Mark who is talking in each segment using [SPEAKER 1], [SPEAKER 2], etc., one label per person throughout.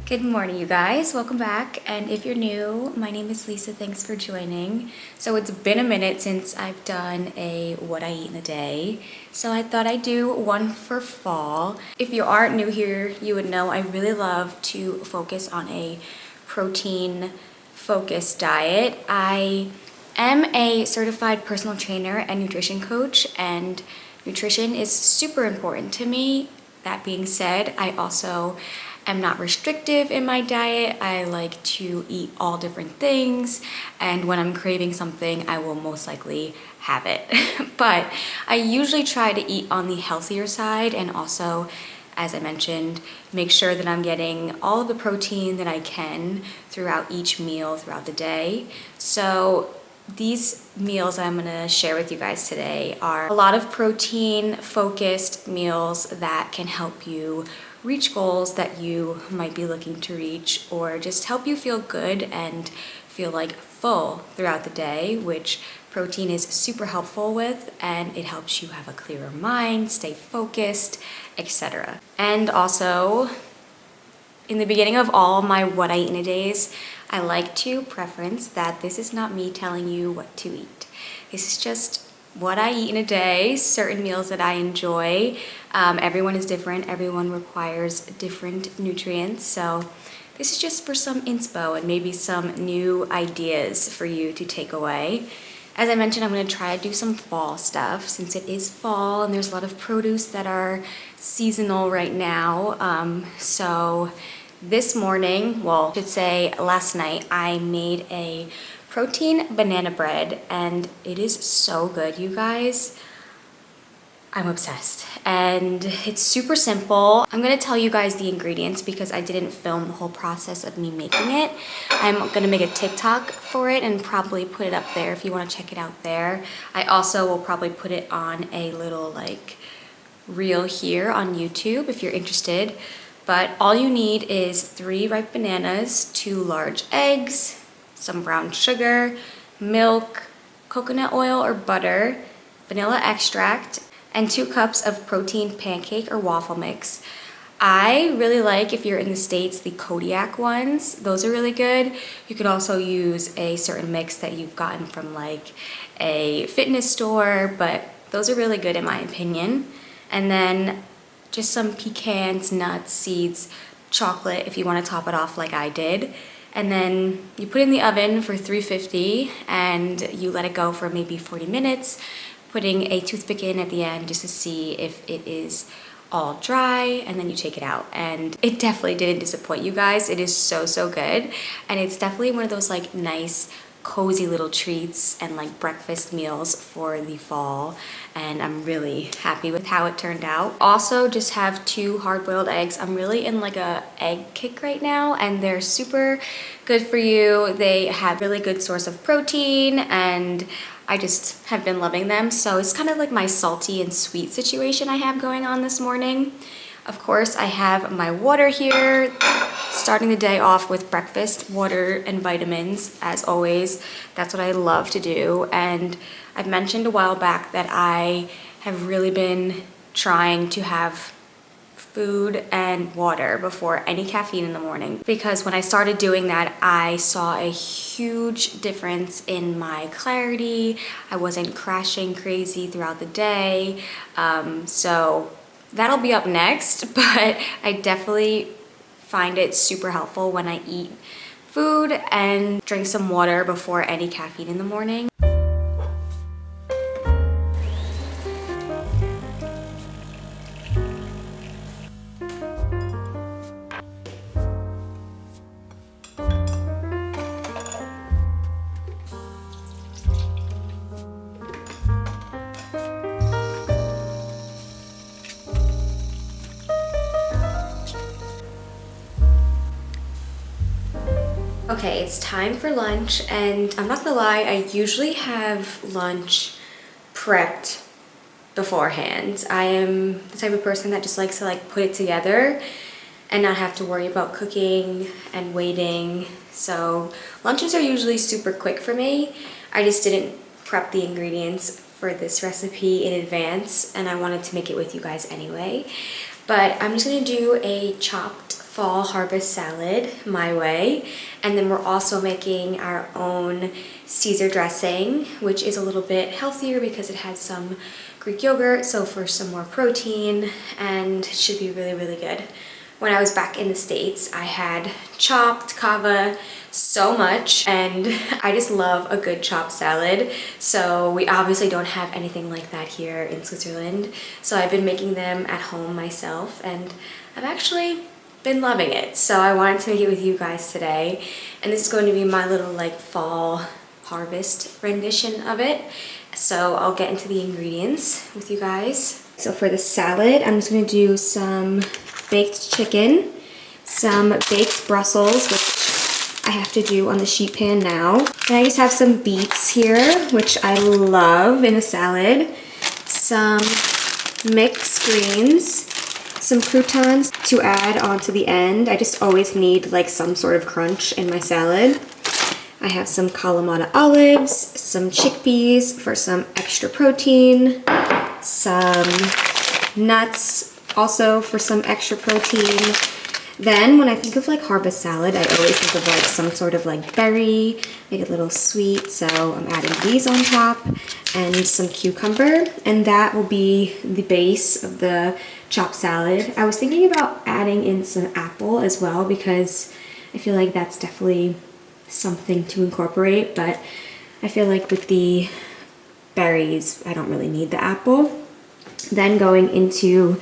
[SPEAKER 1] Good morning, you guys. Welcome back. And if you're new, my name is Lisa. Thanks for joining. So it's been a minute since I've done a what I eat in a day. So I thought I'd do one for fall. If you aren't new here, you would know I really love to focus on a protein focused diet. I am a certified personal trainer and nutrition coach, and nutrition is super important to me. That being said, I also am not restrictive in my diet. I like to eat all different things, and when I'm craving something, I will most likely have it. But I usually try to eat on the healthier side, and also, as I mentioned, make sure that I'm getting all of the protein that I can throughout each meal throughout the day. So these meals I'm gonna share with you guys today are a lot of protein focused meals that can help you reach goals that you might be looking to reach, or just help you feel good and feel like full throughout the day, which protein is super helpful with, and it helps you have a clearer mind, stay focused, etc. And also, in the beginning of all my what I eat in a days, I like to preference that this is not me telling you what to eat. This is just what I eat in a day, certain meals that I enjoy. Everyone is different, everyone requires different nutrients. So this is just for some inspo and maybe some new ideas for you to take away. As I mentioned, I'm gonna try to do some fall stuff since it is fall and there's a lot of produce that are seasonal right now. So this morning, well, I should say last night, I made a protein banana bread, and it is so good, you guys. I'm obsessed, and it's super simple. I'm gonna tell you guys the ingredients because I didn't film the whole process of me making it. I'm gonna make a TikTok for it and probably put it up there if you wanna check it out there. I also will probably put it on a little like reel here on YouTube if you're interested. But all you need is 3 ripe bananas, 2 large eggs, some brown sugar, milk, coconut oil or butter, vanilla extract, and 2 cups of protein pancake or waffle mix. I really like, if you're in the States, the Kodiak ones. Those are really good. You could also use a certain mix that you've gotten from like a fitness store, but those are really good in my opinion. And then just some pecans, nuts, seeds, chocolate if you want to top it off like I did. And then you put it in the oven for 350 and you let it go for maybe 40 minutes, putting a toothpick in at the end just to see if it is all dry, and then you take it out. And it definitely didn't disappoint, you guys. It is so, so good. And it's definitely one of those like nice, cozy little treats and like breakfast meals for the fall, and I'm really happy with how it turned out. Also, just have 2 hard-boiled eggs. I'm really in like a egg kick right now, and they're super good for you. They have really good source of protein, and I just have been loving them. So it's kind of like my salty and sweet situation I have going on this morning. Of course, I have my water here, starting the day off with breakfast, water and vitamins, as always. That's what I love to do. And I've mentioned a while back that I have really been trying to have food and water before any caffeine in the morning, because when I started doing that, I saw a huge difference in my clarity. I wasn't crashing crazy throughout the day. So that'll be up next, but I definitely find it super helpful when I eat food and drink some water before any caffeine in the morning. Okay, it's time for lunch, and I'm not gonna lie, I usually have lunch prepped beforehand. I am the type of person that just likes to like put it together and not have to worry about cooking and waiting. So lunches are usually super quick for me. I just didn't prep the ingredients for this recipe in advance, and I wanted to make it with you guys anyway. But I'm just gonna do a chopped fall harvest salad my way. And then we're also making our own Caesar dressing, which is a little bit healthier because it has some Greek yogurt, so for some more protein, and it should be really, really good. When I was back in the States, I had chopped kava so much, and I just love a good chopped salad. So we obviously don't have anything like that here in Switzerland. So I've been making them at home myself, and I've actually been loving it. So I wanted to make it with you guys today. And this is going to be my little like fall harvest rendition of it. So I'll get into the ingredients with you guys. So for the salad, I'm just gonna do some baked chicken, some baked Brussels, which I have to do on the sheet pan now. And I just have some beets here, which I love in a salad, some mixed greens, some croutons to add onto the end. I just always need like some sort of crunch in my salad. I have some Kalamata olives, some chickpeas for some extra protein, some nuts also for some extra protein. Then when I think of like harvest salad, I always think of like some sort of like berry, make it a little sweet. So I'm adding these on top and some cucumber, and that will be the base of the chopped salad. I was thinking about adding in some apple as well because I feel like that's definitely something to incorporate, but I feel like with the berries, I don't really need the apple. Then going into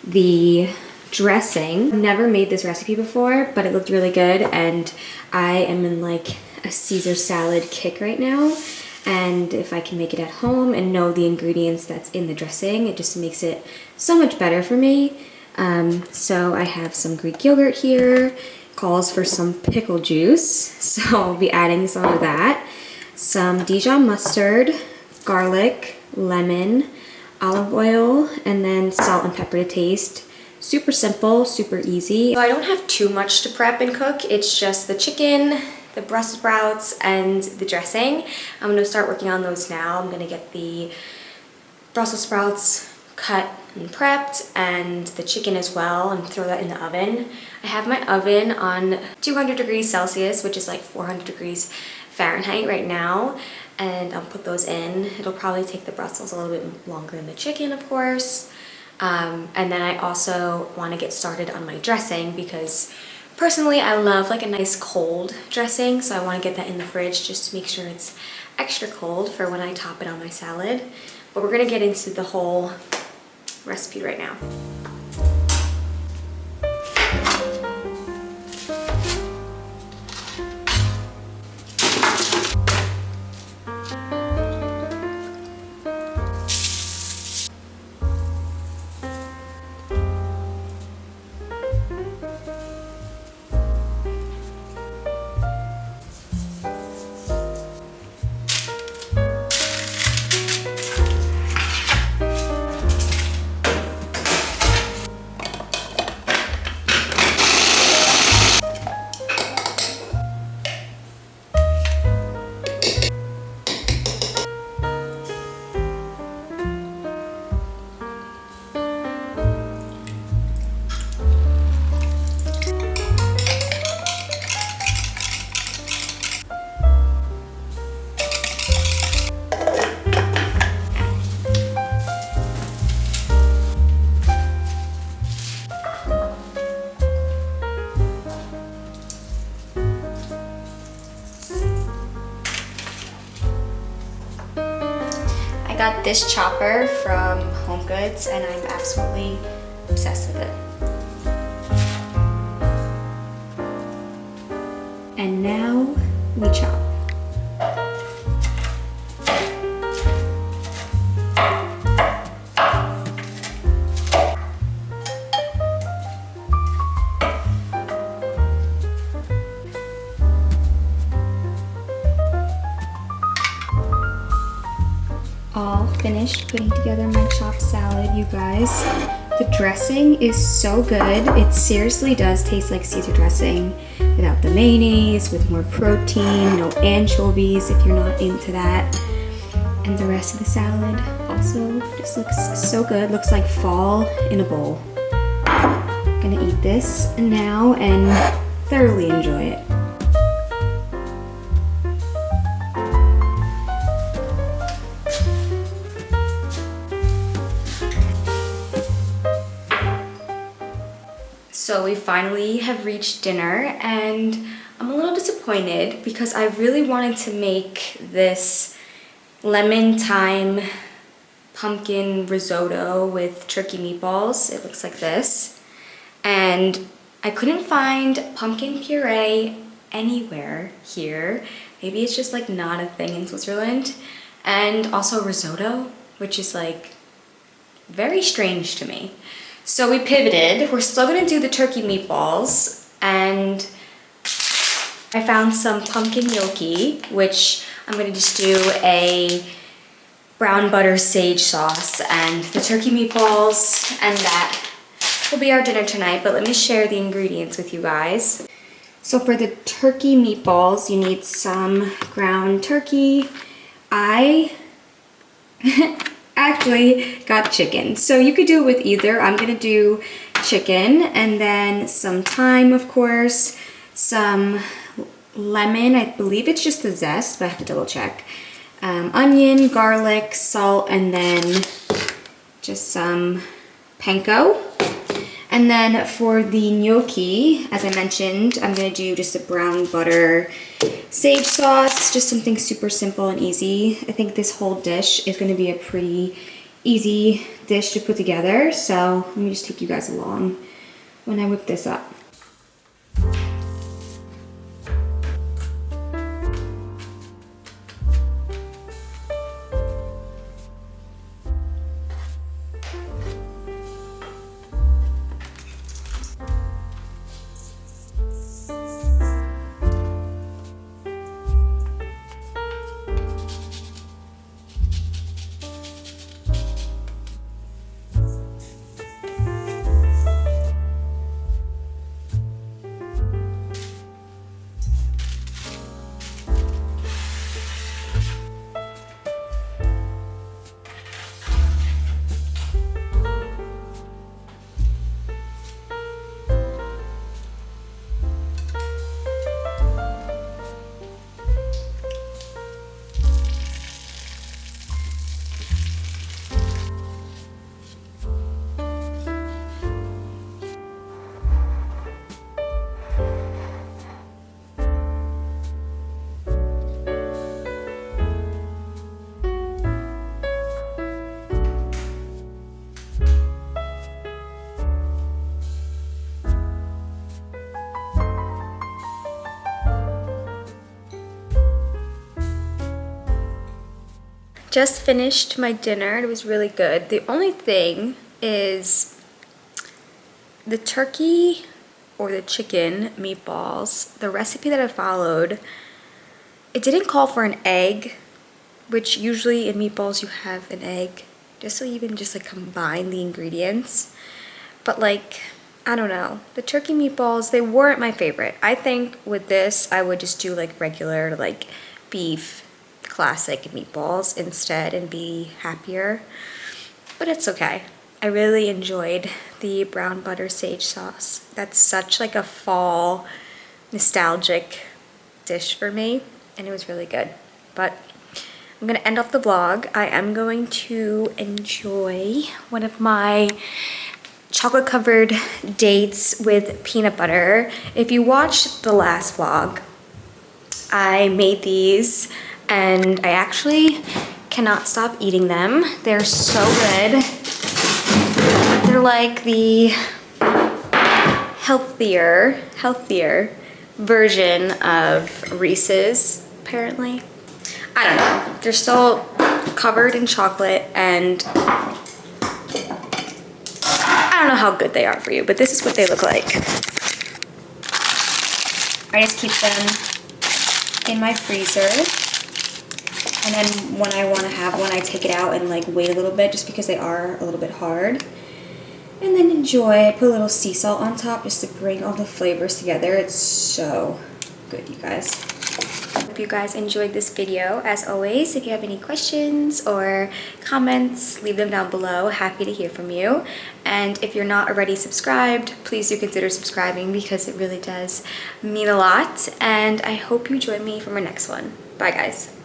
[SPEAKER 1] the dressing. Never made this recipe before, but it looked really good, and I am in like a Caesar salad kick right now. And if I can make it at home and know the ingredients that's in the dressing, it just makes it so much better for me. So I have some Greek yogurt here, calls for some pickle juice, so I'll be adding some of that. Some Dijon mustard, garlic, lemon, olive oil, and then salt and pepper to taste. Super simple, super easy. So I don't have too much to prep and cook. It's just the chicken, the Brussels sprouts, and the dressing. I'm gonna start working on those now. I'm gonna get the Brussels sprouts cut and prepped, and the chicken as well, and throw that in the oven. I have my oven on 200 degrees Celsius, which is like 400 degrees Fahrenheit right now, and I'll put those in. It'll probably take the Brussels a little bit longer than the chicken, of course. And then I also want to get started on my dressing because personally I love like a nice cold dressing, so I want to get that in the fridge just to make sure it's extra cold for when I top it on my salad. But we're going to get into the whole recipe right now. I got this chopper from HomeGoods and I'm absolutely obsessed with it. And now we chop. All finished putting together my chopped salad, you guys. The dressing is so good. It seriously does taste like Caesar dressing without the mayonnaise, with more protein, no anchovies if you're not into that. And the rest of the salad also just looks so good. Looks like fall in a bowl. I'm gonna eat this now and thoroughly enjoy it. So we finally have reached dinner and I'm a little disappointed because I really wanted to make this lemon thyme pumpkin risotto with turkey meatballs. It looks like this. And I couldn't find pumpkin puree anywhere here. Maybe it's just like not a thing in Switzerland. And also risotto, which is like very strange to me. So we pivoted. We're still gonna do the turkey meatballs, and I found some pumpkin gnocchi, which I'm gonna just do a brown butter sage sauce, and the turkey meatballs, and that will be our dinner tonight. But let me share the ingredients with you guys. So for the turkey meatballs, you need some ground turkey. I actually got chicken, so you could do it with either. I'm gonna do chicken, and then some thyme, of course, some lemon, I believe it's just the zest, but I have to double check, onion, garlic, salt, and then just some panko. And then for the gnocchi, as I mentioned, I'm gonna do just a brown butter sage sauce, just something super simple and easy. I think this whole dish is gonna be a pretty easy dish to put together. So let me just take you guys along when I whip this up. Just finished my dinner. It was really good. The only thing is the turkey or the chicken meatballs, the recipe that I followed, it didn't call for an egg, which usually in meatballs you have an egg, just so you can just like combine the ingredients. But like, I don't know. The turkey meatballs, they weren't my favorite. I think with this, I would just do like regular like beef classic meatballs instead and be happier, but it's okay. I really enjoyed the brown butter sage sauce. That's such like a fall nostalgic dish for me, and it was really good. But I'm gonna end off the vlog. I am going to enjoy one of my chocolate covered dates with peanut butter. If you watched the last vlog, I made these and I actually cannot stop eating them. They're so good. They're like the healthier version of Reese's, apparently. I don't know. They're still covered in chocolate, and I don't know how good they are for you, but this is what they look like. I just keep them in my freezer. And then when I want to have one, I take it out and like wait a little bit just because they are a little bit hard. And then enjoy. I put a little sea salt on top just to bring all the flavors together. It's so good, you guys. Hope you guys enjoyed this video. As always, if you have any questions or comments, leave them down below. Happy to hear from you. And if you're not already subscribed, please do consider subscribing because it really does mean a lot. And I hope you join me for my next one. Bye guys.